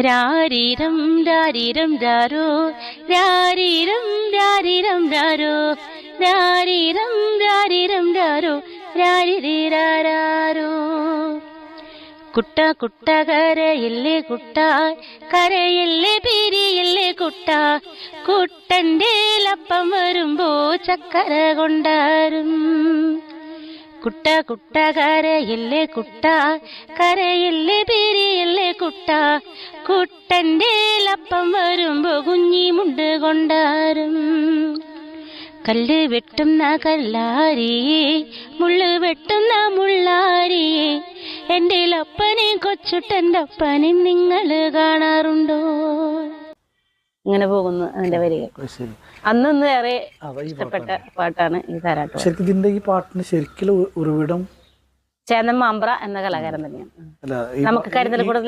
രാരീരം രാരീരം രാരോ രാരീരം രാരീരം രാരോ രാരീരം രാരീരം രാരോ രാരിരാരോ. കുട്ട കുട്ട കരയില്ലേ കുട്ട, കരയില്ലേ പിരിയില്ലേ കുട്ട, കുട്ടൻ്റെ ലപ്പം വരുമ്പോ ചക്കര കൊണ്ടാരും. കുട്ട കുട്ട കരയില്ലേ കുട്ട, കരയില്ലേ പിരിയില്ലേ കുട്ട, കുട്ടൻ്റെ ലപ്പം വരുമ്പോ കുഞ്ഞിമുണ്ട് കൊണ്ടാരും. കല്ല് വെട്ടുന്ന കല്ലാരിയെ, മുള്ളു വെട്ടുന്ന മുള്ളാരിയെ, എൻ്റെ ലപ്പനെ കൊച്ചുട്ടൻ്റെ അപ്പനെ നിങ്ങൾ കാണാറുണ്ടോ? ഇങ്ങനെ പോകുന്നു അതിന്റെ വരികൾ. അന്നൊന്ന് ഏറെ ഇഷ്ടപ്പെട്ട പാട്ടാണ് ഈ താരാട്ട്. ശരിക്കും ഇതിന്റെ ഈ പാട്ടിന് ശരിക്കും ഉറവിടം ചേന്നമ്മാമ്പ്ര എന്ന കലാകാരൻ തന്നെയാണ്. നമുക്ക് കരുതൽ കൂടുതൽ